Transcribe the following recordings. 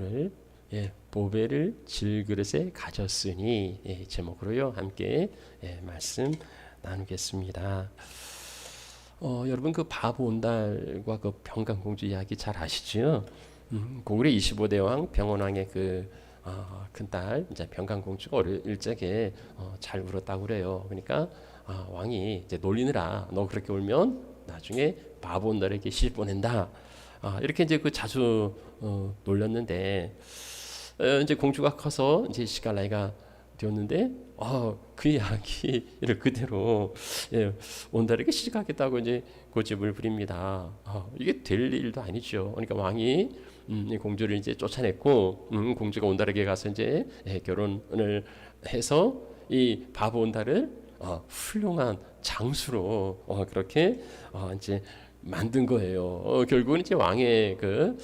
오늘 보배를 질그릇에 가졌으니 제목으로요 함께 말씀 나누겠습니다. 여러분 그 바보 온달과 그 평강공주 이야기 잘 아시죠? 고구려 25대 왕 병원왕의 그 큰딸 이제 평강공주가 어릴 적에 잘 울었다고 그래요. 그러니까 왕이 이제 놀리느라 너 그렇게 울면 나중에 바보 온달에게 시집 보낸다. 이렇게 이제 그 자주 놀렸는데 이제 공주가 커서 이제 시갈 나이가 되었는데 그 이야기를 그대로 온달에게 시집가겠다고 이제 고집을 부립니다. 이게 될 일도 아니죠. 그러니까 왕이 공주를 이제 쫓아냈고 공주가 온달에게 가서 이제 결혼을 해서 이 바보 온달을 훌륭한 장수로 그렇게 이제 만든 거예요. 결국은 이제 왕의 그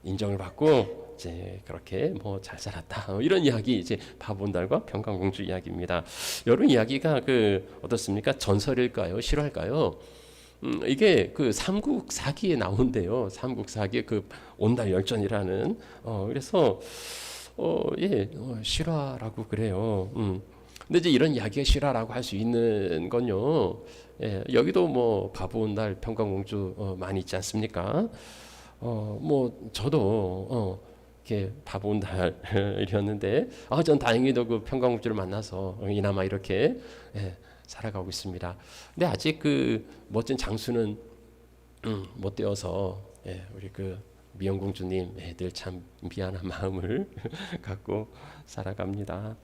인정을 받고 이제 그렇게 뭐 잘 살았다. 이런 이야기 이제 바보 온달과 평강공주 이야기입니다. 여러분 이야기가 그 어떻습니까? 전설일까요? 실화일까요? 이게 그 삼국사기에 나온대요. 삼국사기의 그 온달 열전이라는 그래서 실화라고 그래요. 근데 이제 이런 이야기가 실화라고 할 수 있는 건요. 여기도 뭐 바보 온달 평강공주 많이 있지 않습니까? 뭐 저도 이렇게 바보 온달이었는데 전 다행히도 그 평강공주를 만나서 이나마 이렇게 살아가고 있습니다. 근데 아직 그 멋진 장수는 못 되어서 우리 그 미영공주님 늘 참 미안한 마음을 갖고 살아갑니다.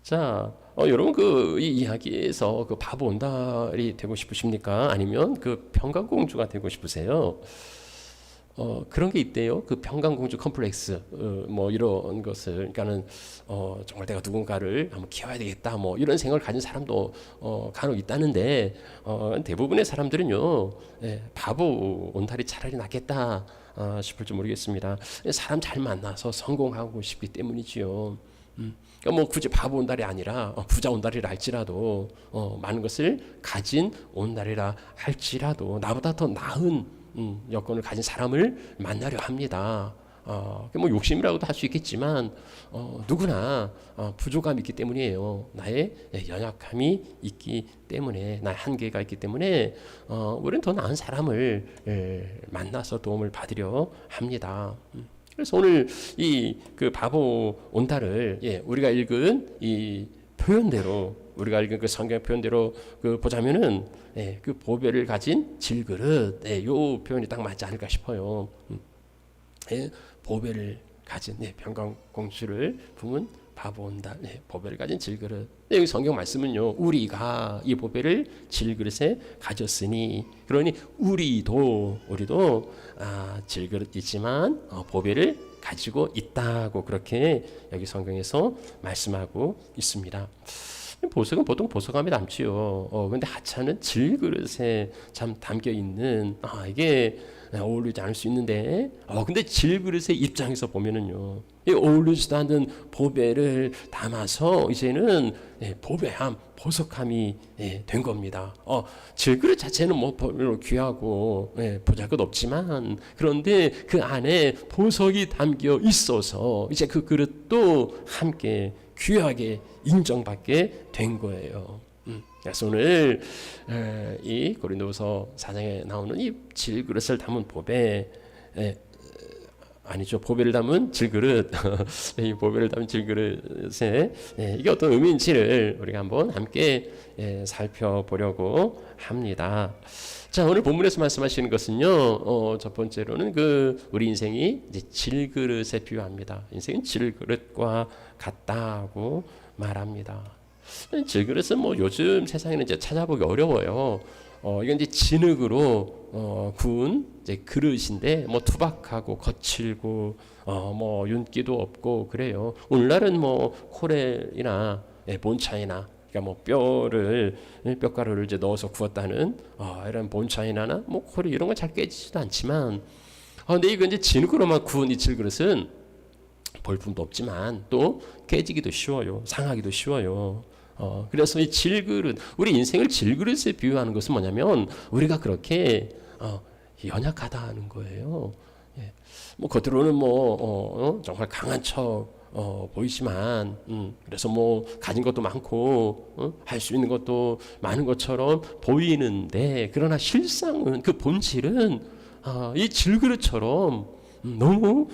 자, 여러분 그 이 이야기에서 그 바보 온달이 되고 싶으십니까? 아니면 그 평강공주가 되고 싶으세요? 그런 게 있대요. 그 평강공주 컴플렉스, 뭐 이런 것을, 그러니까는 정말 내가 누군가를 한번 키워야 되겠다, 뭐 이런 생각을 가진 사람도 간혹 있다는데 대부분의 사람들은요, 바보 온달이 차라리 낫겠다 싶을지 모르겠습니다. 사람 잘 만나서 성공하고 싶기 때문이지요. 그러니까 뭐 굳이 바보 온달이 아니라 부자 온달이라 할지라도 많은 것을 가진 온달이라 할지라도 나보다 더 나은 여건을 가진 사람을 만나려 합니다. 뭐 욕심이라고도 할 수 있겠지만 누구나 부족함이 있기 때문이에요. 나의 연약함이 있기 때문에, 나의 한계가 있기 때문에 우리는 더 나은 사람을 만나서 도움을 받으려 합니다. 그래서 오늘 이 그 바보 온달을 우리가 읽은 이 표현대로, 우리가 읽은 그 성경 표현대로 그 보자면은 그 보배를 가진 질그릇, 요 표현이 딱 맞지 않을까 싶어요. 보배를 가진 평강공주를 품은 바보 온달, 보배를 가진 질그릇. 여기 성경 말씀은요, 우리가 이 보배를 질그릇에 가졌으니, 그러니 우리도 질그릇 있지만 보배를 가지고 있다고 그렇게 여기 성경에서 말씀하고 있습니다. 보석은 보통 보석함에 담지요. 근데 하찮은 질그릇에 참 담겨 있는 이게 어울리지 않을 수 있는데 근데 질그릇의 입장에서 보면은요, 어울리지도 않는 보배를 담아서 이제는 보배함, 보석함이 된 겁니다. 질그릇 자체는 뭐 별로 귀하고 보잘것 없지만, 그런데 그 안에 보석이 담겨 있어서 이제 그 그릇도 함께 귀하게 인정받게 된 거예요. 그래서 오늘 이 고린도후서 4장에 나오는 이 질그릇을 담은 보배, 아니죠, 보배를 담은 질그릇, 이 보배를 담은 질그릇에 이게 어떤 의미인지를 우리가 한번 함께 살펴보려고 합니다. 자, 오늘 본문에서 말씀하시는 것은요, 첫 번째로는 그 우리 인생이 이제 질그릇에 비유합니다. 인생은 질그릇과 같다고 말합니다. 질그릇은 뭐 요즘 세상에는 이제 찾아보기 어려워요. 이건 이제 진흙으로 구운 이제 그릇인데 뭐 투박하고 거칠고 뭐 윤기도 없고 그래요. 오늘날은 뭐 코렐이나 본차이나, 그러니까 뭐 뼈가루를 이제 넣어서 구웠다는 이런 본차이나나 뭐 코렐 이런 건 잘 깨지지도 않지만, 근데 이거 이제 진흙으로만 구운 이 질그릇은 볼품도 없지만 또 깨지기도 쉬워요. 상하기도 쉬워요. 그래서 이 질그릇, 우리 인생을 질그릇에 비유하는 것은 뭐냐면 우리가 그렇게 연약하다는 거예요. 예. 뭐 겉으로는 정말 강한 척 보이지만, 그래서 뭐 가진 것도 많고 할 수 있는 것도 많은 것처럼 보이는데, 그러나 실상은 그 본질은 이 질그릇처럼 너무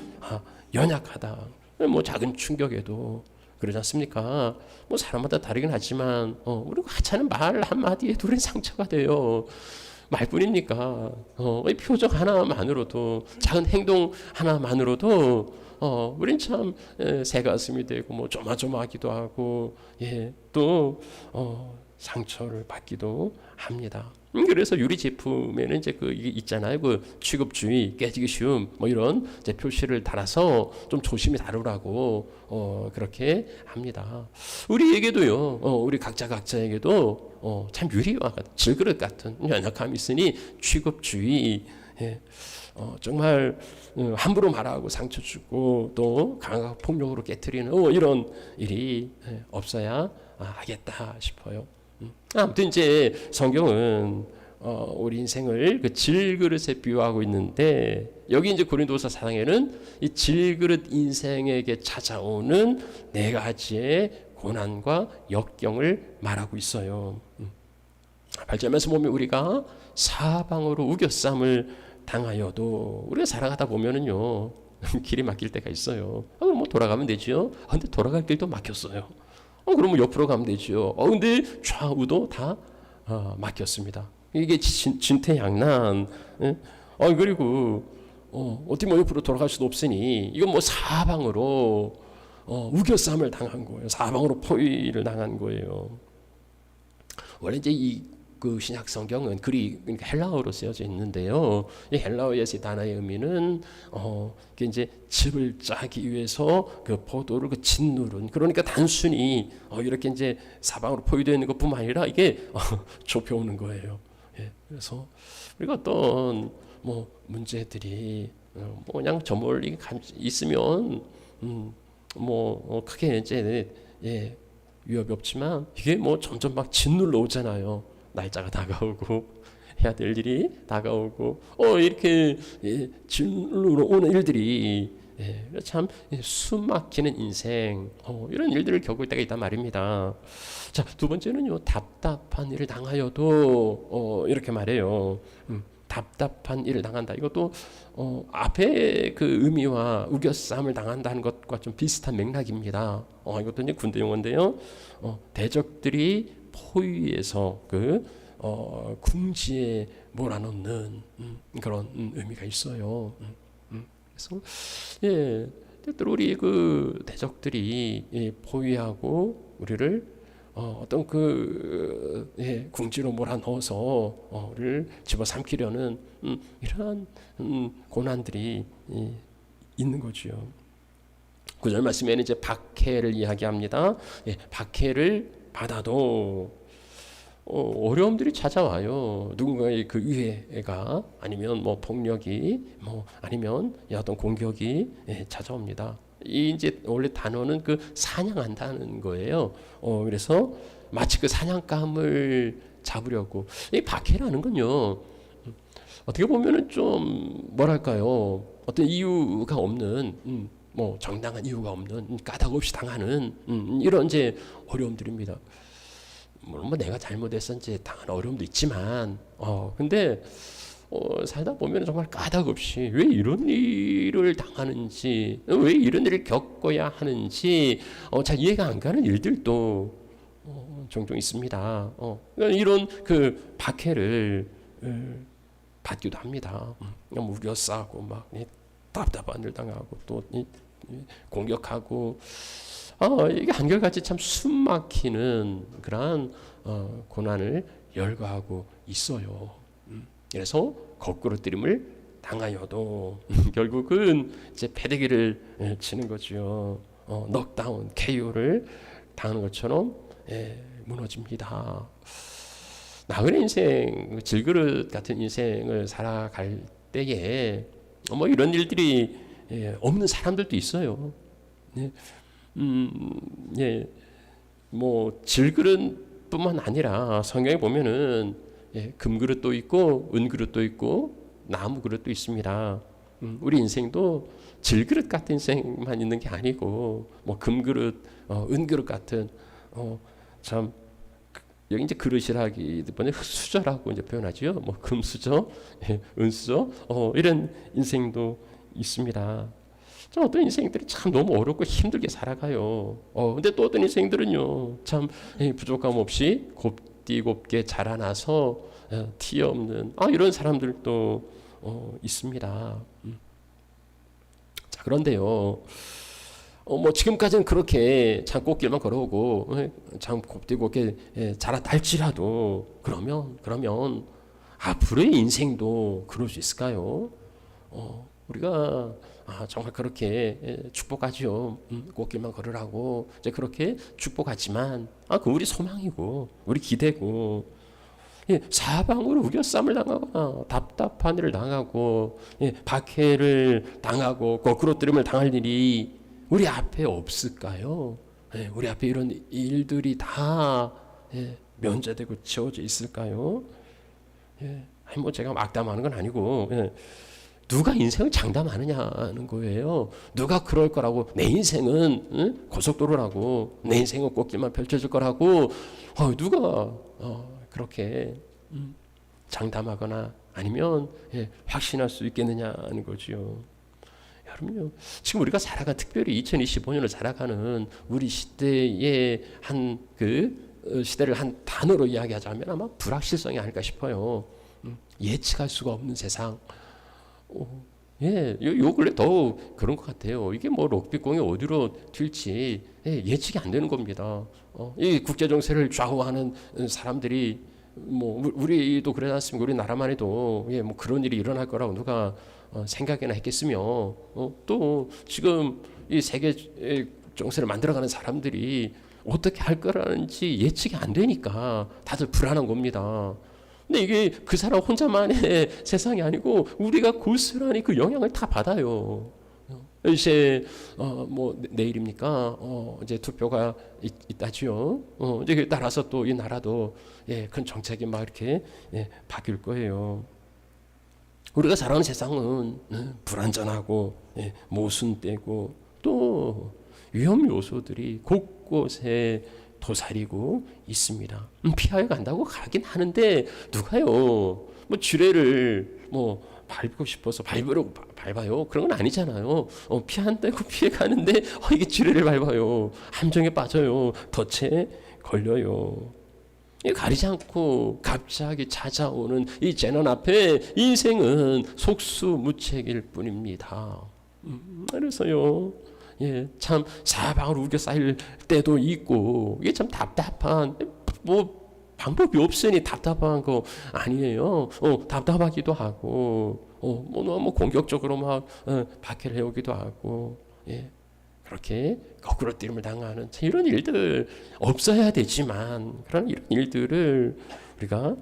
연약하다. 뭐 작은 충격에도 그러지 않습니까? 뭐 사람마다 다르긴 하지만 우리가 하찮은 말 한마디에도 우리는 상처가 돼요. 말뿐입니까? 이 표정 하나만으로도, 작은 행동 하나만으로도 우린 참 새가슴이 되고 뭐 조마조마하기도 하고, 또 상처를 받기도 합니다. 그래서 유리 제품에는 이제 이게 있잖아요. 그 취급주의, 깨지기 쉬움, 뭐 이런 이제 표시를 달아서 좀 조심히 다루라고 그렇게 합니다. 우리에게도요, 우리 각자에게도 참 유리와 같은, 질그릇 같은 연약함이 있으니 취급주의, 정말 함부로 말하고 상처 주고 또 강하고 폭력으로 깨트리는 이런 일이 없어야 하겠다 싶어요. 아무튼 이제 성경은 우리 인생을 그 질그릇에 비유하고 있는데, 여기 이제 고린도서 4장에는 이 질그릇 인생에게 찾아오는 네 가지의 고난과 역경을 말하고 있어요. 8절에서 보면 우리가 사방으로 우겨쌈을 당하여도, 우리가 살아가다 보면은요 길이 막힐 때가 있어요. 뭐 돌아가면 되죠. 근데 돌아갈 길도 막혔어요. 그러면 옆으로 가면 되죠. 근데 좌우도 다 막혔습니다. 이게 진퇴양난. 그리고 어떻게 뭐 옆으로 돌아갈 수도 없으니 이건 뭐 사방으로 우겨쌈을 당한 거예요. 사방으로 포위를 당한 거예요. 원래 이제 그 신약 성경은 그러니까 헬라어로 쓰여져 있는데요. 이 헬라어에서 단어의 의미는 이게 이제 즙을 짜기 위해서 그 포도를 그 짓누른, 그러니까 단순히 이렇게 이제 사방으로 포위되어 있는 것뿐만 아니라 이게 좁혀오는 거예요. 그래서 우리가 어떤 뭐 문제들이 뭐 그냥 저 멀리 있으면 크게 이제 위협이 없지만, 이게 뭐 점점 막 짓눌러 오잖아요. 날짜가 다가오고 해야 될 일이 다가오고 이렇게 짓눌러 오는 일들이 참 숨막히는 인생, 이런 일들을 겪을 때가 있단 말입니다. 자, 두 번째는요, 답답한 일을 당하여도 이렇게 말해요. 답답한 일을 당한다. 이것도 앞에 그 의미와 우겨쌈을 당한다는 것과 좀 비슷한 맥락입니다. 이것도 이제 군대 용어인데요. 대적들이 포위에서 그 궁지에 몰아넣는 그런 의미가 있어요. 그래서 때때로 우리 그 대적들이 포위하고 우리를 어떤 궁지로 몰아넣어서 우리를 집어삼키려는 이러한 고난들이 있는 거죠. 9절 말씀에는 이제 박해를 이야기합니다. 박해를 받아도 어려움들이 찾아와요. 누군가의 그 위해가, 아니면 뭐 폭력이, 뭐 아니면 어떤 공격이 찾아옵니다. 이 이제 원래 단어는 그 사냥한다는 거예요. 그래서 마치 그 사냥감을 잡으려고, 이 박해라는 건요, 어떻게 보면은 좀 뭐랄까요, 어떤 이유가 없는, 뭐 정당한 이유가 없는, 까닭 없이 당하는 이런 이제 어려움들입니다. 물론 뭐 내가 잘못해서 이제 당한 어려움도 있지만, 근데 살다 보면 정말 까닭 없이 왜 이런 일을 당하는지, 왜 이런 일을 겪어야 하는지 잘 이해가 안 가는 일들도 종종 있습니다. 그러니까 이런 그 박해를 받기도 합니다. 우겨싸고 막 답답한 일 당하고 또 공격하고, 이게 한결같이 참 숨막히는 그러한 고난을 열거하고 있어요. 그래서 거꾸로뜨림을 당하여도 결국은 이제 패대기를 치는 거죠. 넉다운, KO를 당하는 것처럼 무너집니다. 나그네 인생, 질그릇 같은 인생을 살아갈 때에 뭐 이런 일들이 없는 사람들도 있어요. 뭐 질그릇뿐만 아니라 성경에 보면은 금그릇도 있고 은그릇도 있고 나무 그릇도 있습니다. 우리 인생도 질그릇 같은 인생만 있는 게 아니고 뭐 금그릇, 은그릇 같은 참 여기 이제 그릇이라기보다는 흙수저라고 이제 표현하죠. 뭐 금수저, 은수저, 이런 인생도 있습니다. 참 어떤 인생들이 참 너무 어렵고 힘들게 살아가요. 근데 또 어떤 인생들은요, 참 부족함 없이 곱디곱게 자라나서 티 없는 이런 사람들도 있습니다. 자, 그런데요. 뭐 지금까지는 그렇게 참 꽃길만 걸어오고 참 곱디곱게 자랐다 할지라도 그러면 앞으로의 인생도 그럴 수 있을까요? 우리가 정말 그렇게 축복하지요. 꽃길만 걸으라고 이제 그렇게 축복하지만 그 우리 소망이고 우리 기대고 사방으로 우겨쌈을 당하거나 답답한 일을 당하고 박해를 당하고 거꾸로 뜨림을 당할 일이 우리 앞에 없을까요? 우리 앞에 이런 일들이 다 면제되고 지워져 있을까요? 아니 뭐 제가 막담하는 건 아니고 누가 인생을 장담하느냐는 거예요. 누가 그럴 거라고 내 인생은 고속도로라고 내 인생은 꽃길만 펼쳐질 거라고 누가 그렇게 장담하거나 아니면 확신할 수 있겠느냐는 거죠. 여러분요, 지금 우리가 살아간 특별히 2025년을 살아가는 우리 시대의 시대를 한 단어로 이야기하자면 아마 불확실성이 아닐까 싶어요. 예측할 수가 없는 세상. 요 근래 더욱 그런 것 같아요. 이게 뭐 럭비공이 어디로 튈지 예측이 안 되는 겁니다. 이 국제 정세를 좌우하는 사람들이 뭐 우리도 그러지 않습니까? 우리 나라만 해도 뭐 그런 일이 일어날 거라고 누가 생각이나 했겠으며 또 지금 이 세계 정세를 만들어가는 사람들이 어떻게 할 거라는지 예측이 안 되니까 다들 불안한 겁니다. 근데 이게 그 사람 혼자만의 세상이 아니고 우리가 고스란히 그 영향을 다 받아요. 이제 뭐 내일입니까? 이제 투표가 있다지요. 이제 따라서 또 이 나라도 큰 정책이 막 이렇게 바뀔 거예요. 우리가 살아가는 세상은 불안전하고 모순되고 또 위험 요소들이 곳곳에 도사리고 있습니다. 피하여 간다고 가긴 하는데 누가요? 뭐 지뢰를 뭐 밟고 싶어서 밟아요? 그런 건 아니잖아요. 피한다고 피해 가는데 이게 지뢰를 밟아요. 함정에 빠져요. 덫에 걸려요. 가리지 않고 갑자기 찾아오는 이 재난 앞에 인생은 속수무책일 뿐입니다. 그래서요, 참 사방으로 우겨싸일 때도 있고 이게 참 답답한 뭐 방법이 없으니 답답한 거 아니에요. 답답하기도 하고 뭐 너무 공격적으로 막 박해를 해오기도 하고 그렇게 거꾸로 뛰림을 당하는 이런 일들 없어야 되지만 그런 이런 일들을 우리가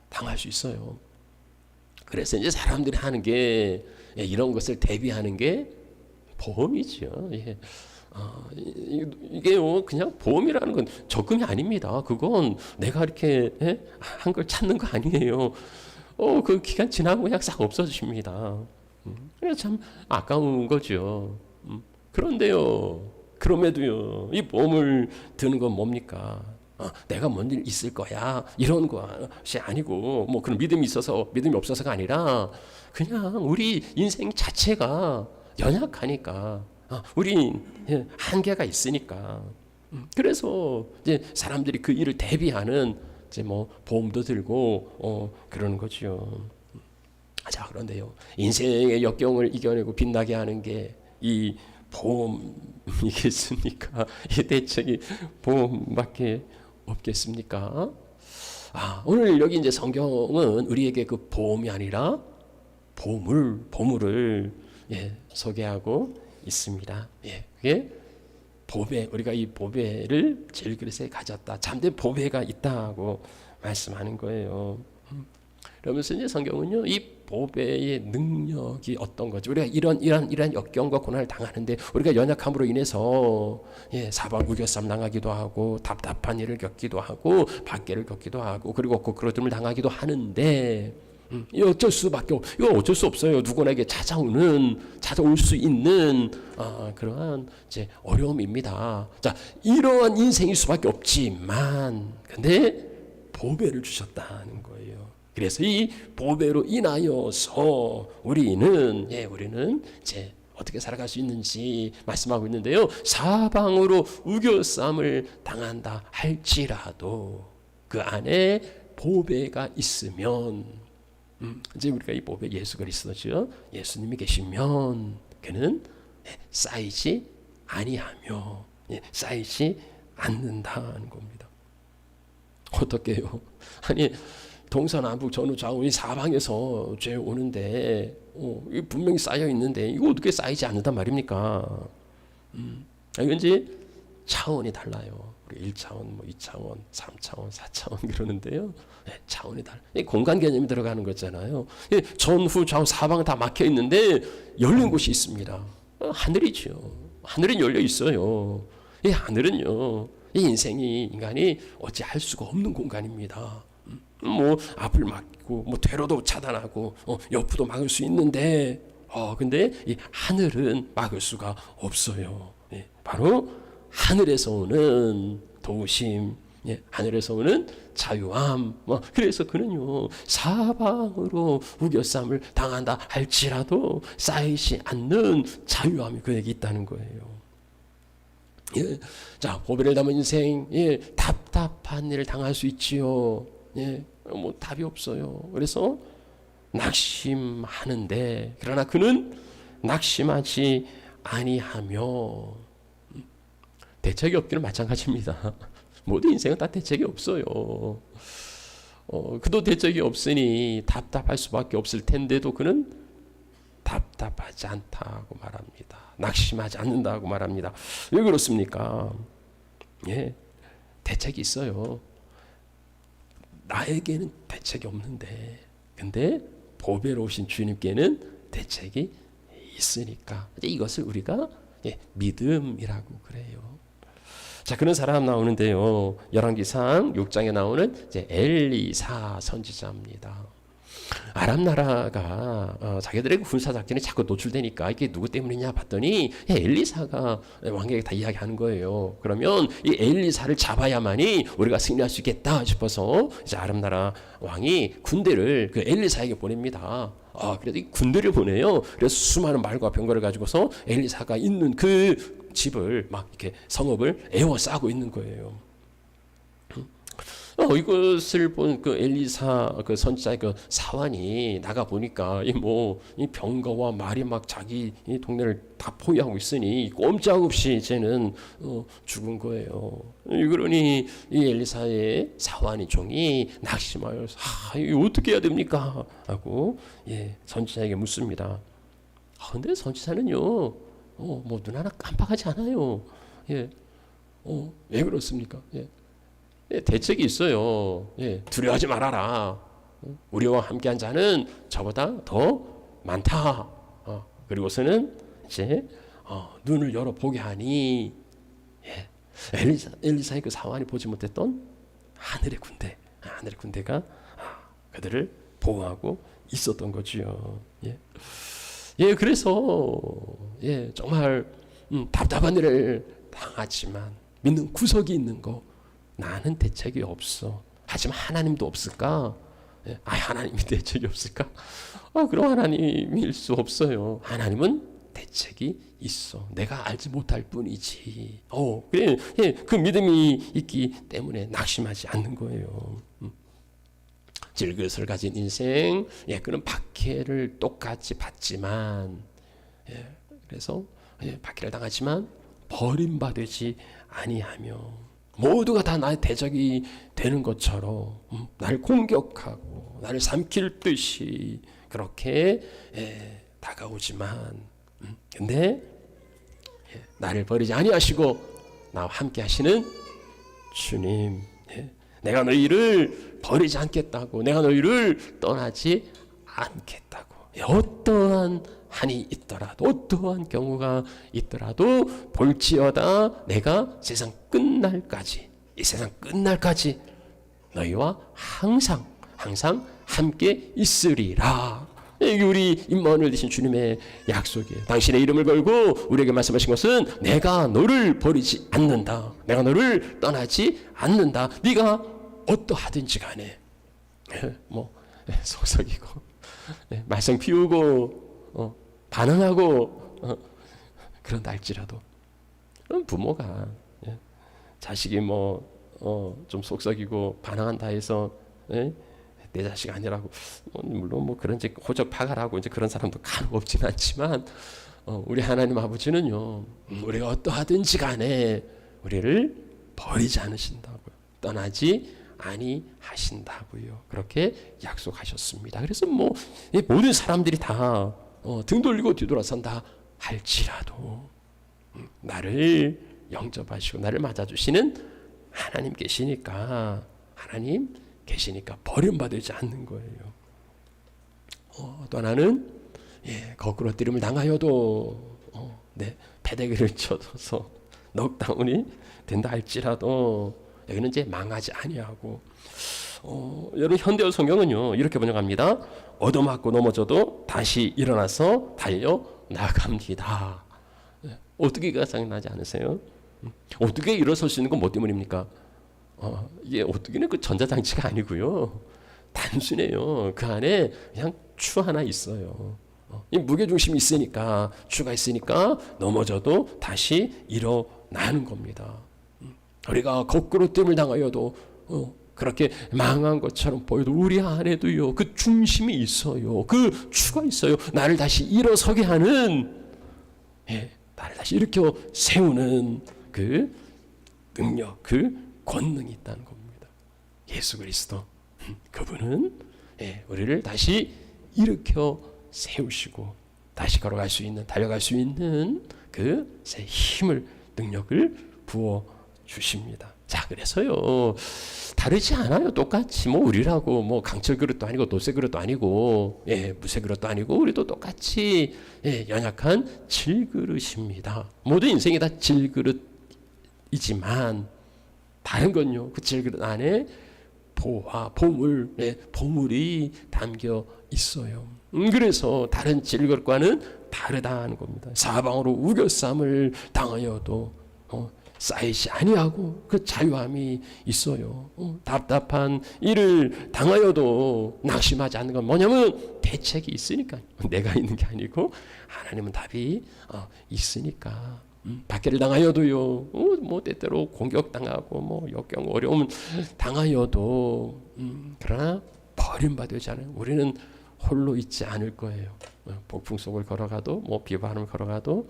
당할 수 있어요. 그래서 이제 사람들이 하는 게 이런 것을 대비하는 게 보험이죠. 이게요 그냥 보험이라는 건 적금이 아닙니다. 그건 내가 이렇게 한 걸 찾는 거 아니에요. 그 기간 지나고 그냥 싹 없어집니다. 그래서 참 아까운 거죠. 그런데요, 그럼에도요, 이 보험을 드는 건 뭡니까? 내가 뭔 일 있을 거야 이런 것이 아니고 뭐 그런 믿음이 있어서 믿음이 없어서가 아니라 그냥 우리 인생 자체가 연약하니까 우리 한계가 있으니까 그래서 이제 사람들이 그 일을 대비하는 이제 뭐 보험도 들고 그러는 거죠. 자, 그런데요, 인생의 역경을 이겨내고 빛나게 하는 게 이 보험이겠습니까? 이 대책이 보험밖에 없겠습니까? 오늘 여기 이제 성경은 우리에게 그 보험이 아니라 보물을 소개하고 있습니다. 그게 보배, 우리가 이 보배를 질그릇에 가졌다. 참된 보배가 있다고 말씀하는 거예요. 그러면서 이제 성경은요, 이 보배의 능력이 어떤 거죠? 우리가 이런 역경과 고난을 당하는데 우리가 연약함으로 인해서 사방 우겨쌈 당하기도 하고 답답한 일을 겪기도 하고 박해를 겪기도 하고 그리고 거꾸로 뜸을 당하기도 하는데 이 어쩔 수밖에 이거 어쩔 수 없어요. 누구나에게 찾아올 수 있는 그러한 이제 어려움입니다. 자, 이러한 인생일 수밖에 없지만, 근데 보배를 주셨다는 거예요. 그래서 이 보배로 인하여서 우리는 이제 어떻게 살아갈 수 있는지 말씀하고 있는데요. 사방으로 우겨쌈을 당한다 할지라도 그 안에 보배가 있으면, 이제 우리가 이 보배 예수 그리스도죠. 예수님이 계시면 그는 쌓이지 아니하며 쌓이지 않는다는 겁니다. 어떻게 해요? 아니 동서남북 전후 좌우 이 사방에서 죄 오는데 분명히 쌓여 있는데 이거 어떻게 쌓이지 않는단 말입니까? 이건지 차원이 달라요. 1차원, 2차원, 3차원, 4차원 그러는데요. 차원이 달라. 공간 개념이 들어가는 거잖아요. 전후 좌우 사방 다 막혀 있는데 열린 곳이 있습니다. 하늘이죠. 하늘은 열려 있어요. 이 하늘은요. 이 인생이 인간이 어찌할 수가 없는 공간입니다. 뭐 앞을 막고 뭐 퇴로도 차단하고 옆으로 막을 수 있는데 근데 이 하늘은 막을 수가 없어요. 바로 하늘에서 오는 도우심, 하늘에서 오는 자유함. 그래서 그는요 사방으로 우겨쌈을 당한다 할지라도 쌓이지 않는 자유함이 그에게 있다는 거예요. 자, 보배를 담은 인생, 답답한 일을 당할 수 있지요. 뭐 답이 없어요. 그래서 낙심하는데, 그러나 그는 낙심하지 아니하며, 대책이 없기는 마찬가지입니다. 모든 인생은 다 대책이 없어요. 그도 대책이 없으니 답답할 수밖에 없을 텐데도 그는 답답하지 않다고 말합니다. 낙심하지 않는다고 말합니다. 왜 그렇습니까? 대책이 있어요. 나에게는 대책이 없는데, 근데 보배로 오신 주님께는 대책이 있으니까 이것을 우리가 믿음이라고 그래요. 자, 그런 사람 나오는데요. 열왕기상 6장에 나오는 이제 엘리사 선지자입니다. 아람 나라가 자기들의 군사 작전에 자꾸 노출되니까 이게 누구 때문이냐 봤더니 엘리사가 왕에게 다 이야기하는 거예요. 그러면 이 엘리사를 잡아야만이 우리가 승리할 수 있겠다 싶어서 이제 아람 나라 왕이 군대를 그 엘리사에게 보냅니다. 그래서 이 군대를 보내요. 그래서 수많은 말과 병거를 가지고서 엘리사가 있는 그 집을 막 이렇게 성읍을 에워싸고 있는 거예요. 이것을 본 그 엘리사 그 선지자의 그 사환이 나가 보니까 이 병거와 말이 막 자기 이 동네를 다 포위하고 있으니 꼼짝없이 쟤는 죽은 거예요. 그러니 이 엘리사의 사환이 종이 낙심하여 이거 어떻게 해야 됩니까? 하고 선지자에게 묻습니다. 근데 선지자는요 뭐 눈 하나 깜빡하지 않아요. 왜 그렇습니까? 대책이 있어요. 두려워하지 말아라. 우리와 함께한 자는 저보다 더 많다. 그리고서는 이제 눈을 열어 보게 하니 엘리사의 그 사환이 보지 못했던 하늘의 군대가 그들을 보호하고 있었던 거지요. 그래서 정말 답답한 일을 당하지만 믿는 구석이 있는 거. 나는 대책이 없어. 하지만 하나님도 없을까? 하나님이 대책이 없을까? 그럼 하나님일 수 없어요. 하나님은 대책이 있어. 내가 알지 못할 뿐이지. 그래, 그 믿음이 있기 때문에 낙심하지 않는 거예요. 질그릇을 가진 인생, 그런 박해를 똑같이 받지만, 그래서 박해를 당하지만 버림받지 아니하며. 모두가 다 나의 대적이 되는 것처럼 나를 공격하고 나를 삼킬 듯이 그렇게 다가오지만 근데 나를 버리지 아니하시고 나와 함께 하시는 주님, 내가 너희를 버리지 않겠다고, 내가 너희를 떠나지 않겠다고. 어떠한 한이 있더라도, 어떠한 경우가 있더라도 볼지어다 내가 세상 끝날까지, 이 세상 끝날까지 너희와 항상 함께 있으리라. 이게 우리 임마누엘 되신 주님의 약속이에요. 당신의 이름을 걸고 우리에게 말씀하신 것은 내가 너를 버리지 않는다. 내가 너를 떠나지 않는다. 네가 어떠하든지 간에 속삭이고 말썽 피우고 반항하고 그런다 할지라도 부모가 자식이 좀 속삭이고 반항한다 해서 내 자식 아니라고 물론 그런 이제 호적 파가라고 이제 그런 사람도 간혹 없지는 않지만 우리 하나님 아버지는요 우리가 어떠하든지 간에 우리를 버리지 않으신다고요. 떠나지 아니하신다고요. 그렇게 약속하셨습니다. 그래서 모든 사람들이 다 등 돌리고 뒤돌아선다 할지라도 나를 영접하시고 나를 맞아주시는 하나님 계시니까 버림받지 않는 거예요. 또 하나는 거꾸로 뜨림을 당하여도 패대기를 쳐서 넉다운이 된다 할지라도 여기는 이제 망하지 아니하고 여러분 현대어 성경은요 이렇게 번역합니다. 얻어맞고 넘어져도 다시 일어나서 달려 나갑니다. 어떻게가 생각나지 않으세요? 어떻게 일어설 수 있는 건 뭐 때문입니까? 이게 어떻게는 그 전자장치가 아니고요. 단순해요. 그 안에 그냥 추 하나 있어요. 이 무게중심이 있으니까, 추가 있으니까 넘어져도 다시 일어나는 겁니다. 우리가 거꾸로 뜸을 당하여도 그렇게 망한 것처럼 보여도 우리 안에도요 그 중심이 있어요. 그 추가 있어요. 나를 다시 일어서게 하는, 나를 다시 일으켜 세우는 그 능력, 그 권능이 있다는 겁니다. 예수 그리스도 그분은 우리를 다시 일으켜 세우시고 다시 걸어갈 수 있는, 달려갈 수 있는 그 새 힘을, 능력을 부어 주십니다. 자, 그래서요 다르지 않아요. 똑같이 우리라고 강철 그릇도 아니고 노쇠 그릇도 아니고 무쇠 그릇도 아니고 우리도 똑같이 연약한 질그릇입니다. 모든 인생이 다 질그릇이지만 다른 건요 그 질그릇 안에 보물이 담겨 있어요. 그래서 다른 질그릇과는 다르다는 겁니다. 사방으로 우겨쌈을 당하여도 쌓이지 아니하고 그 자유함이 있어요. 답답한 일을 당하여도 낙심하지 않는 건 뭐냐면 대책이 있으니까. 내가 있는 게 아니고 하나님은 답이 있으니까. 박해를 당하여도요 때때로 공격당하고 역경 어려움 당하여도 그러나 버림받지 않아요. 우리는 홀로 있지 않을 거예요. 폭풍 속을 걸어가도 비바람을 걸어가도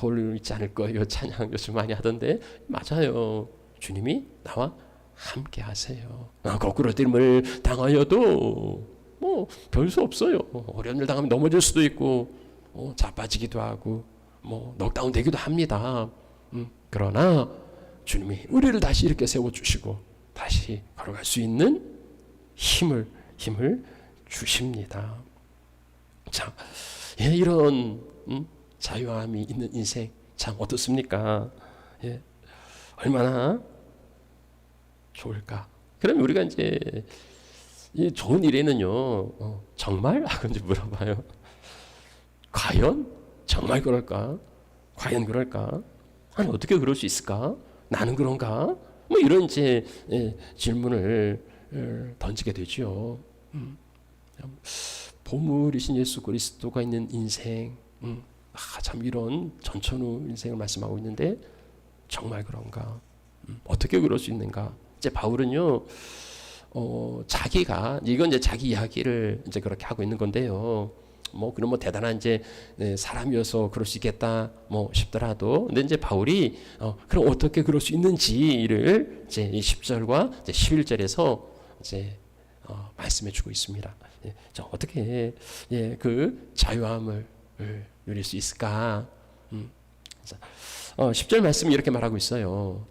홀로 있지 않을 거예요. 찬양 요즘 많이 하던데 맞아요. 주님이 나와 함께 하세요. 거꾸로 뜸을 당하여도 별수 없어요. 어려운 일 당하면 넘어질 수도 있고 자빠지기도 하고 넉다운 되기도 합니다. 그러나 주님이 우리를 다시 이렇게 세워주시고 다시 걸어갈 수 있는 힘을 주십니다. 자, 이런 자유함이 있는 인생 참 어떻습니까? 얼마나 좋을까? 그럼 우리가 이제 이 좋은 일에는요 정말 하고 이제 물어봐요. 과연 정말 그럴까? 과연 그럴까? 아니 어떻게 그럴 수 있을까? 나는 그런가? 이런 이제 질문을 던지게 되죠. 보물이신 예수 그리스도가 있는 인생, 참 이런 전천후 인생을 말씀하고 있는데 정말 그런가? 어떻게 그럴 수 있는가? 이제 바울은요, 자기가 이건 이제 자기 이야기를 이제 그렇게 하고 있는 건데요. 그럼 대단한 이제 사람이어서 그럴 수 있겠다 싶더라도, 근데 이제 바울이 그럼 어떻게 그럴 수 있는지를 이제 이 10절과 이제 11절에서 이제 말씀해주고 있습니다. 어떻게 그 자유함을 누릴 수 있을까? 10절 말씀 이렇게 말하고 있어요.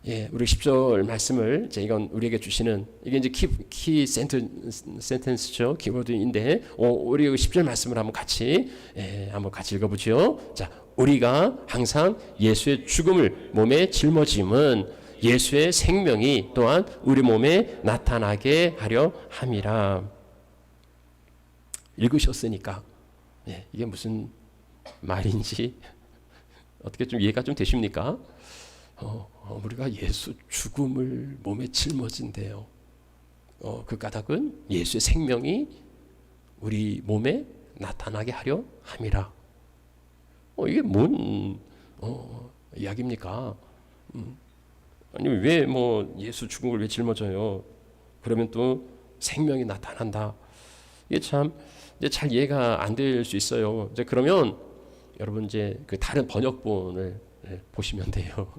우리 10절 말씀을 이건 우리에게 주시는 이게 이제 키 센텐스죠. 키워드인데 우리 10절 말씀을 한번 같이 읽어보죠. 자, 우리가 항상 예수의 죽음을 몸에 짊어짐은 예수의 생명이 또한 우리 몸에 나타나게 하려 함이라. 읽으셨으니까 이게 무슨 말인지 어떻게 좀 이해가 좀 되십니까? 우리가 예수 죽음을 몸에 짊어진대요. 그 까닭은 예수의 생명이 우리 몸에 나타나게 하려 함이라. 이게 뭔 이야기입니까? 아니 왜 뭐 예수 죽음을 왜 짊어져요? 그러면 또 생명이 나타난다. 이게 참 이제 잘 이해가 안 될 수 있어요. 이제 그러면 여러분 이제 그 다른 번역본을 보시면 돼요.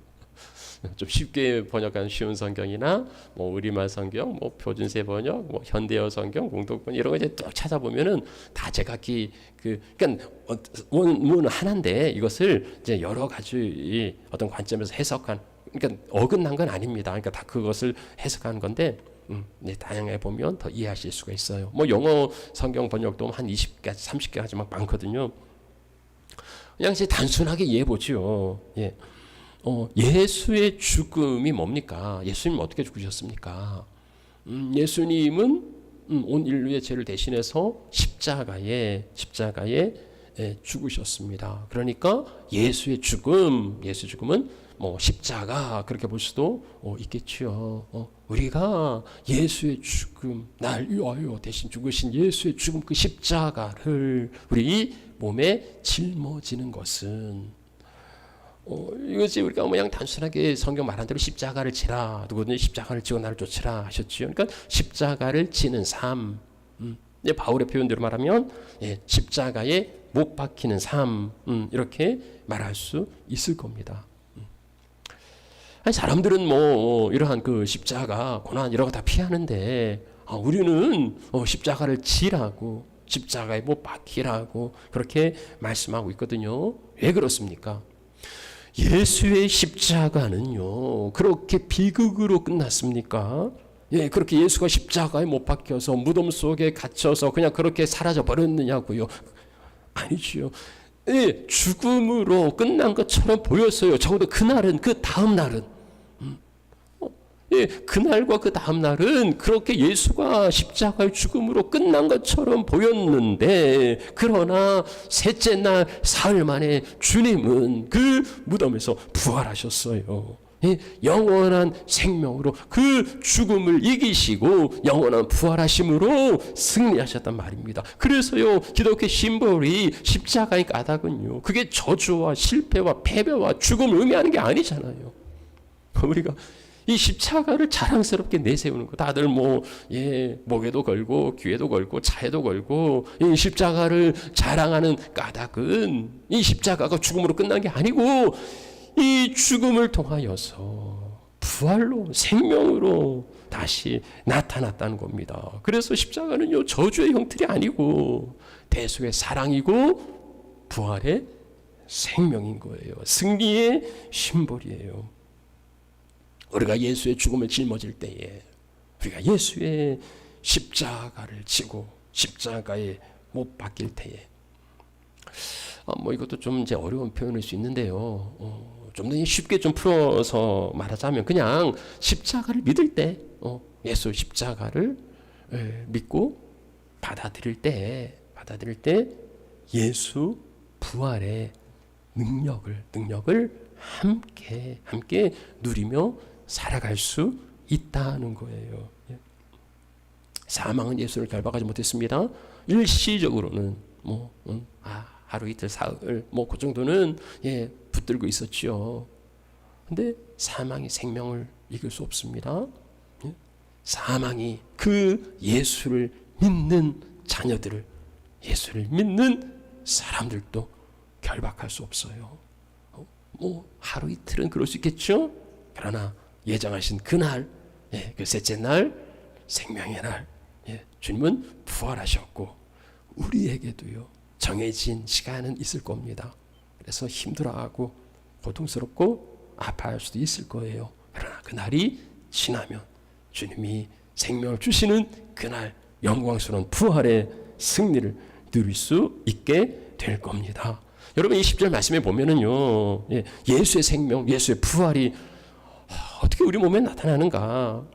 좀 쉽게 번역한 쉬운 성경이나 뭐 우리말 성경, 뭐 표준세 번역, 뭐 현대어 성경, 공독본 이런 거 이제 쭉 찾아보면은 다 제각기 그러니까 원문 하나인데 이것을 이제 여러 가지 어떤 관점에서 해석한, 그러니까 어긋난 건 아닙니다. 그러니까 다 그것을 해석하는 건데 다양하게 보면 더 이해하실 수가 있어요. 뭐 영어 성경 번역도 한 20개, 30개 하지만 많거든요. 그냥 이제 단순하게 이해해 보죠. 예수의 죽음이 뭡니까? 예수님 어떻게 죽으셨습니까? 예수님은 온 인류의 죄를 대신해서 십자가에 죽으셨습니다. 그러니까 예수의 죽음은 뭐 십자가 그렇게 볼 수도 있겠지요. 우리가 예수의 죽음, 날 위하여 대신 죽으신 예수의 죽음, 그 십자가를 우리 몸에 짊어지는 것은 이것이 우리가 그냥 단순하게 성경 말한 대로 십자가를 지라, 누구든지 십자가를 지고 나를 쫓으라 하셨지요. 그러니까 십자가를 지는 삶, 바울의 표현대로 말하면 십자가에 못 박히는 삶, 이렇게 말할 수 있을 겁니다. 아니, 사람들은 뭐 이러한 그 십자가 고난 이런 거 다 피하는데 우리는 십자가를 지라고, 십자가에 못 박히라고 그렇게 말씀하고 있거든요. 왜 그렇습니까? 예수의 십자가는요 그렇게 비극으로 끝났습니까? 그렇게 예수가 십자가에 못 박혀서 무덤 속에 갇혀서 그냥 그렇게 사라져 버렸느냐고요? 아니지요. 죽음으로 끝난 것처럼 보였어요. 적어도 그날은, 그 다음 날은. 그날과 그 다음 날은 그렇게 예수가 십자가의 죽음으로 끝난 것처럼 보였는데, 그러나 셋째 날 사흘 만에 주님은 그 무덤에서 부활하셨어요. 영원한 생명으로 그 죽음을 이기시고 영원한 부활하심으로 승리하셨단 말입니다. 그래서요 기독교 심볼이 십자가의 까닭은요 그게 저주와 실패와 패배와 죽음을 의미하는 게 아니잖아요. 우리가 이 십자가를 자랑스럽게 내세우는 거, 다들 목에도 걸고 귀에도 걸고 차에도 걸고 이 십자가를 자랑하는 까닭은 이 십자가가 죽음으로 끝난 게 아니고 이 죽음을 통하여서 부활로, 생명으로 다시 나타났다는 겁니다. 그래서 십자가는요 저주의 형틀이 아니고 대속의 사랑이고 부활의 생명인 거예요. 승리의 심볼이에요. 우리가 예수의 죽음을 짊어질 때에, 우리가 예수의 십자가를 지고 십자가에 못 박힐 때에, 이것도 좀 이제 어려운 표현일 수 있는데요. 좀 더 쉽게 좀 풀어서 말하자면 그냥 십자가를 믿을 때, 예수 십자가를 믿고 받아들일 때 예수 부활의 능력을 함께 누리며 살아갈 수 있다는 거예요. 사망은 예수를 결박하지 못했습니다. 일시적으로는 하루 이틀 사흘 그 정도는 붙들고 있었지요. 근데 사망이 생명을 이길 수 없습니다. 사망이 그 예수를 믿는 자녀들을, 예수를 믿는 사람들도 결박할 수 없어요. 하루 이틀은 그럴 수 있겠죠. 그러나 예정하신 그날, 그 셋째 날, 생명의 날, 주님은 부활하셨고 우리에게도요 정해진 시간은 있을 겁니다. 그래서 힘들어하고 고통스럽고 아파할 수도 있을 거예요. 그러나 그날이 지나면 주님이 생명을 주시는 그날 영광스러운 부활의 승리를 누릴 수 있게 될 겁니다. 여러분 이 10절 말씀에 보면은요 예수의 생명, 예수의 부활이 어떻게 우리 몸에 나타나는가?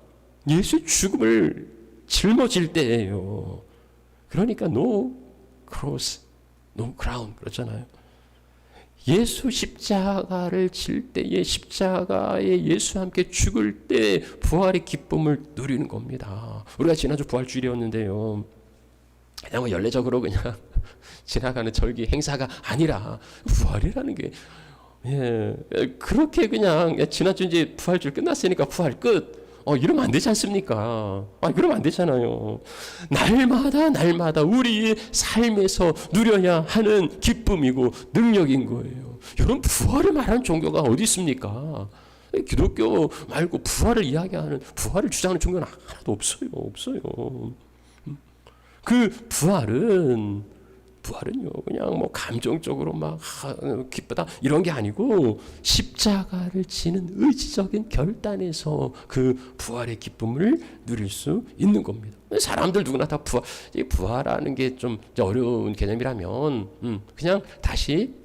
예수의 죽음을 짊어질 때예요. 그러니까 cross, no crown 그렇잖아요. 예수 십자가를 질 때에 십자가에 예수와 함께 죽을 때 부활의 기쁨을 누리는 겁니다. 우리가 지난주 부활주일이었는데요. 그냥 뭐 연례적으로 그냥 지나가는 절기 행사가 아니라 부활이라는 게 그렇게 그냥 지난주 이제 부활주일 끝났으니까 부활 끝. 이러면 안 되지 않습니까? 그러면 안 되잖아요. 날마다 우리의 삶에서 누려야 하는 기쁨이고 능력인 거예요. 여러분, 부활을 말하는 종교가 어디 있습니까? 기독교 말고 부활을 이야기하는, 부활을 주장하는 종교는 하나도 없어요. 그 부활은요, 그냥 뭐 감정적으로 막 기쁘다 이런 게 아니고 십자가를 지는 의지적인 결단에서 그 부활의 기쁨을 누릴 수 있는 겁니다. 사람들 누구나 다 부활하는 게 좀 어려운 개념이라면 그냥 다시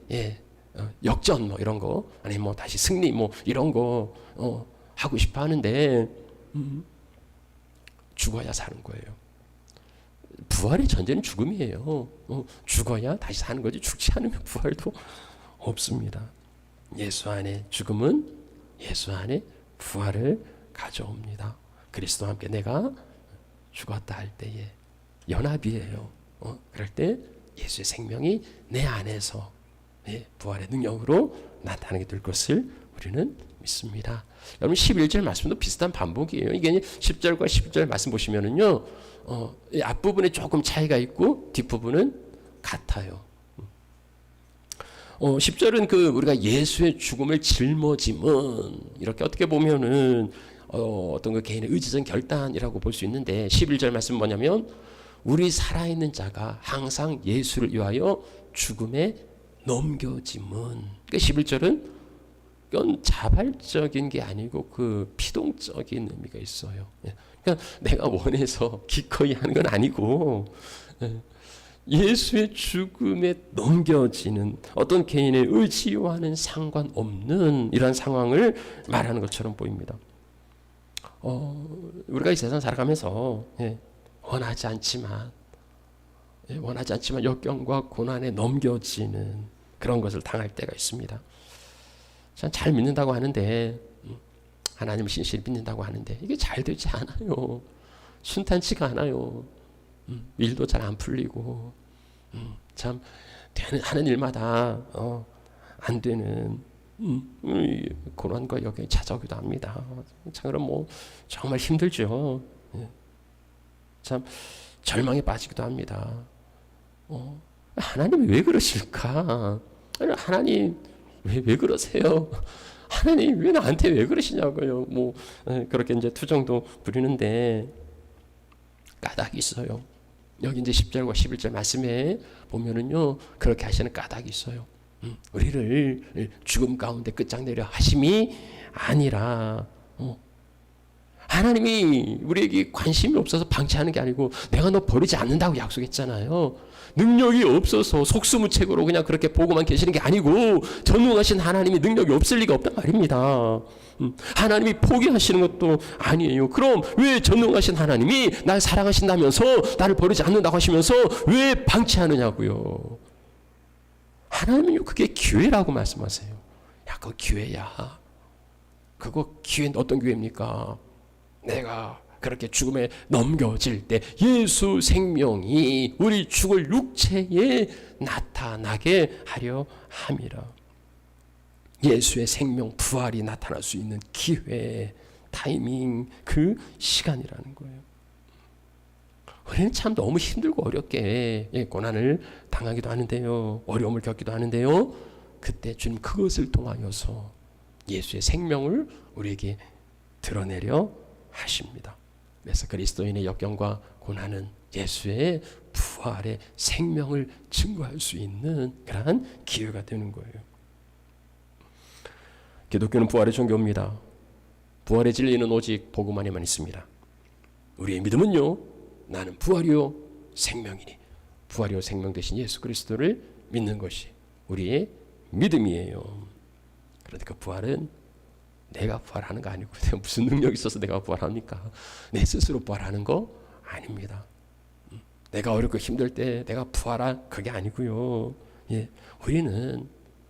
역전 뭐 이런 거 아니면 뭐 다시 승리 뭐 이런 거 하고 싶어 하는데 죽어야 사는 거예요. 부활의 전제는 죽음이에요. 죽어야 다시 사는 거지 죽지 않으면 부활도 없습니다. 예수 안에 죽음은 예수 안에 부활을 가져옵니다. 그리스도와 함께 내가 죽었다 할 때에 연합이에요. 그럴 때 예수의 생명이 내 안에서 부활의 능력으로 나타나게 될 것을 우리는 믿습니다. 여러분 11절 말씀도 비슷한 반복이에요. 이게 10절과 11절 말씀 보시면은요. 앞부분에 조금 차이가 있고 뒷부분은 같아요. 10절은 우리가 예수의 죽음을 짊어짐은 이렇게 어떻게 보면은 어떤 그 개인의 의지적 결단이라고 볼 수 있는데 11절 말씀은 뭐냐면 우리 살아있는 자가 항상 예수를 위하여 죽음에 넘겨짐은 그러니까 11절은 이건 자발적인 게 아니고 그 피동적인 의미가 있어요. 그러니까 내가 원해서 기꺼이 하는 건 아니고 예수의 죽음에 넘겨지는 어떤 개인의 의지와는 상관없는 이러한 상황을 말하는 것처럼 보입니다. 우리가 이 세상 살아가면서 원하지 않지만 역경과 고난에 넘겨지는 그런 것을 당할 때가 있습니다. 잘 믿는다고 하는데 하나님을 신실히 믿는다고 하는데 이게 잘 되지 않아요. 순탄치가 않아요. 일도 잘 안 풀리고 참 하는 일마다 안 되는 고난과 역경이 찾아오기도 합니다. 참 그럼 뭐 정말 힘들죠. 참 절망에 빠지기도 합니다. 하나님이 왜 그러실까? 하나님 왜 그러세요? 하나님 왜 나한테 왜 그러시냐고요. 뭐 그렇게 이제 투정도 부리는데 까닭이 있어요. 여기 이제 10절과 11절 말씀에 보면은요 그렇게 하시는 까닭이 있어요. 우리를 죽음 가운데 끝장내려 하심이 아니라 하나님이 우리에게 관심이 없어서 방치하는 게 아니고 내가 너 버리지 않는다고 약속했잖아요. 능력이 없어서 속수무책으로 그냥 그렇게 보고만 계시는 게 아니고 전능하신 하나님이 능력이 없을 리가 없단 말입니다. 하나님이 포기하시는 것도 아니에요. 그럼 왜 전능하신 하나님이 날 사랑하신다면서 나를 버리지 않는다고 하시면서 왜 방치하느냐고요. 하나님이 그게 기회라고 말씀하세요. 야, 그거 기회야. 그거 기회 어떤 기회입니까? 내가 그렇게 죽음에 넘겨질 때 예수 생명이 우리 죽을 육체에 나타나게 하려 함이라. 예수의 생명 부활이 나타날 수 있는 기회, 타이밍, 그 시간이라는 거예요. 우리는 참 너무 힘들고 어렵게 고난을 당하기도 하는데요. 어려움을 겪기도 하는데요. 그때 주님 그것을 통하여서 예수의 생명을 우리에게 드러내려 하십니다. 그래서 그리스도인의 역경과 고난은 예수의 부활의 생명을 증거할 수 있는 그러한 기회가 되는 거예요. 기독교는 부활의 종교입니다. 부활의 진리는 오직 복음 안에만 있습니다. 우리의 믿음은요, 나는 부활이요 생명이니 부활이요 생명 되신 예수 그리스도를 믿는 것이 우리의 믿음이에요. 그런데 그 부활은 내가 부활하는 거 아니고 내가 무슨 능력이 있어서 내가 부활합니까? 내 스스로 부활하는 거 아닙니다. 내가 어렵고 힘들 때 내가 부활한 그게 아니고요. 예, 우리는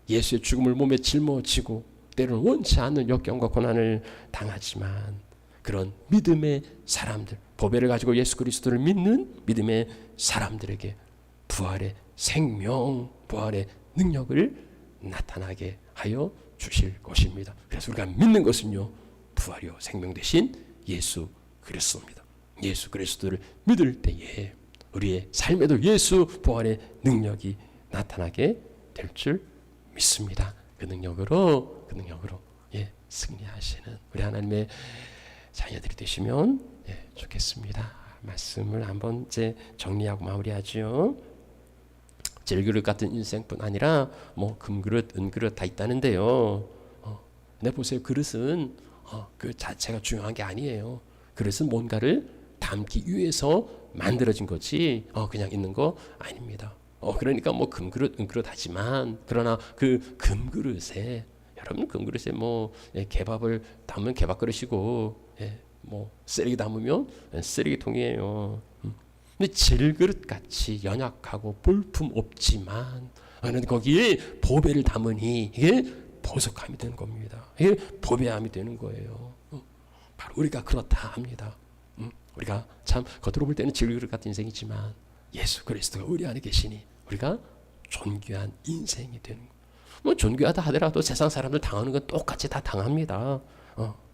예수의 죽음을 몸에 짊어지고 때로는 원치 않는 역경과 고난을 당하지만 그런 믿음의 사람들, 보배를 가지고 예수 그리스도를 믿는 믿음의 사람들에게 부활의 생명, 부활의 능력을 나타나게 하여 주실 것입니다. 그래서 우리가 믿는 것은요, 부활이요 생명 되신 예수 그리스도입니다. 예수 그리스도를 믿을 때에 우리의 삶에도 예수 부활의 능력이 나타나게 될 줄 믿습니다. 그 능력으로 예, 승리하시는 우리 하나님의 자녀들이 되시면 예, 좋겠습니다. 말씀을 한번 이제 정리하고 마무리하죠. 질그릇 같은 인생뿐 아니라 뭐 금그릇, 은그릇 다 있다는데요. 근데 보세요, 그릇은 그 자체가 중요한 게 아니에요. 그릇은 뭔가를 담기 위해서 만들어진 거지 그냥 있는 거 아닙니다. 그러니까 뭐 금그릇, 은그릇 하지만 그러나 그 금그릇에 여러분 금그릇에 뭐 개밥을 담으면 개밥 그릇이고 뭐 쓰레기 담으면 쓰레기통이에요. 근데 질그릇 같이 연약하고 볼품 없지만 거기에 보배를 담으니 이게 보석함이 되는 겁니다. 이게 보배함이 되는 거예요. 바로 우리가 그렇다 합니다. 우리가 참 겉으로 볼 때는 질그릇 같은 인생이지만 예수 그리스도가 우리 안에 계시니 우리가 존귀한 인생이 되는 거예요. 뭐 존귀하다 하더라도 세상 사람들 당하는 건 똑같이 다 당합니다.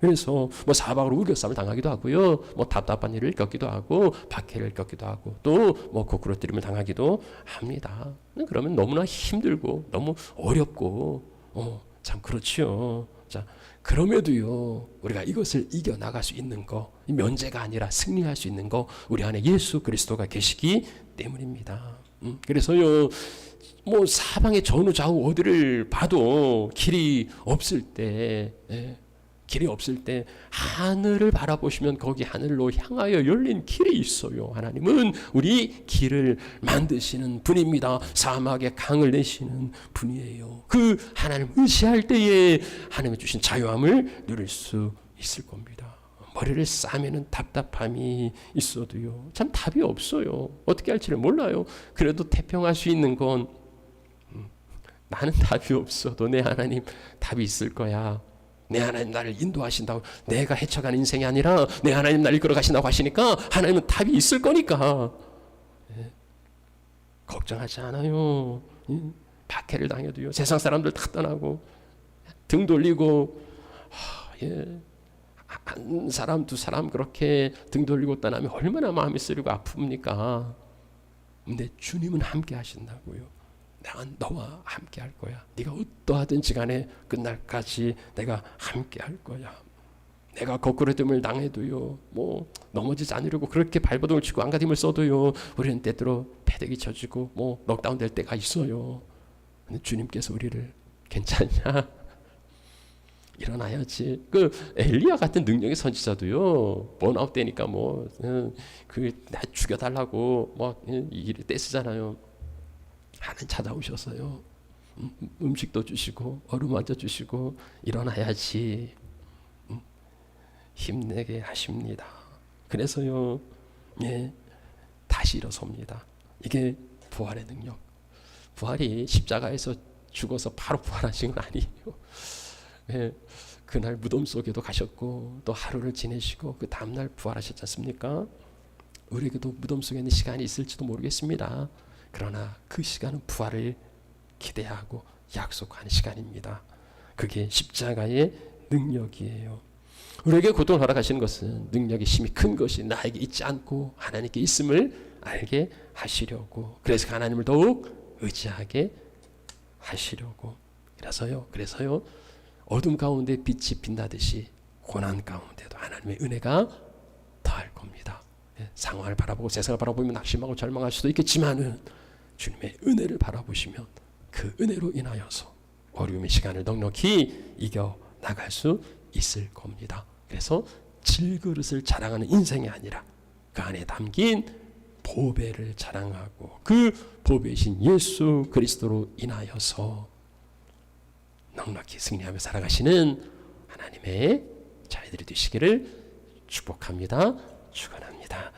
그래서 뭐 사박으로 우겨쌈을 당하기도 하고요, 뭐 답답한 일을 겪기도 하고 박해를 겪기도 하고 또 뭐 거꾸로뜨림을 당하기도 합니다. 그러면 너무나 힘들고 너무 어렵고 참 그렇지요. 자, 그럼에도요 우리가 이것을 이겨 나갈 수 있는 거, 면제가 아니라 승리할 수 있는 거 우리 안에 예수 그리스도가 계시기 때문입니다. 그래서요 뭐 사방의 전후좌우 어디를 봐도 길이 없을 때 하늘을 바라보시면 거기 하늘로 향하여 열린 길이 있어요. 하나님은 우리 길을 만드시는 분입니다. 사막에 강을 내시는 분이에요. 그 하나님 의지할 때에 하나님이 주신 자유함을 누릴 수 있을 겁니다. 머리를 싸매는 답답함이 있어도요 참 답이 없어요. 어떻게 할지를 몰라요. 그래도 태평할 수 있는 건 나는 답이 없어도 내 하나님 답이 있을 거야. 내 하나님 나를 인도하신다고, 내가 헤쳐가는 인생이 아니라 내 하나님 나를 이끌어 가신다고 하시니까 하나님은 답이 있을 거니까 걱정하지 않아요. 박해를 당해도요 세상 사람들 다 떠나고 등 돌리고 한 사람 두 사람 그렇게 등 돌리고 떠나면 얼마나 마음이 쓰리고 아픕니까? 근데 주님은 함께 하신다고요. 내가 너와 함께 할 거야. 네가 어떠하든지 간에 끝날까지 내가 함께 할 거야. 내가 거꾸로됨을 당해도요 뭐 넘어지지 않으려고 그렇게 발버둥을 치고 안가림을 써도요 우리는 때때로 패대기 쳐지고 뭐 넉다운 될 때가 있어요. 근데 주님께서 우리를 괜찮냐? 일어나야지. 그 엘리야 같은 능력의 선지자도요 번아웃 되니까 뭐 나 죽여달라고 뭐 이를 떼쓰잖아요. 하나님 찾아오셨어요. 음식도 주시고 어루만져 주시고 일어나야지 힘내게 하십니다. 그래서요 다시 일어섭니다. 이게 부활의 능력. 부활이 십자가에서 죽어서 바로 부활하신 건 아니에요. 그날 무덤 속에도 가셨고 또 하루를 지내시고 그 다음날 부활하셨지 않습니까? 우리에게도 무덤 속에 있는 시간이 있을지도 모르겠습니다. 그러나 그 시간은 부활을 기대하고 약속하는 시간입니다. 그게 십자가의 능력이에요. 우리에게 고통을 허락하시는 것은 능력의 힘이 큰 것이 나에게 있지 않고 하나님께 있음을 알게 하시려고, 그래서 하나님을 더욱 의지하게 하시려고. 그래서요 어둠 가운데 빛이 빛나듯이 고난 가운데도 하나님의 은혜가 더할 겁니다. 상황을 바라보고 세상을 바라보면 낙심하고 절망할 수도 있겠지만은 주님의 은혜를 바라보시면 그 은혜로 인하여서 어려움의 시간을 넉넉히 이겨 나갈 수 있을 겁니다. 그래서 질그릇을 자랑하는 인생이 아니라 그 안에 담긴 보배를 자랑하고 그 보배이신 예수 그리스도로 인하여서 넉넉히 승리하며 살아가시는 하나님의 자녀들이 되시기를 축복합니다. 축원합니다.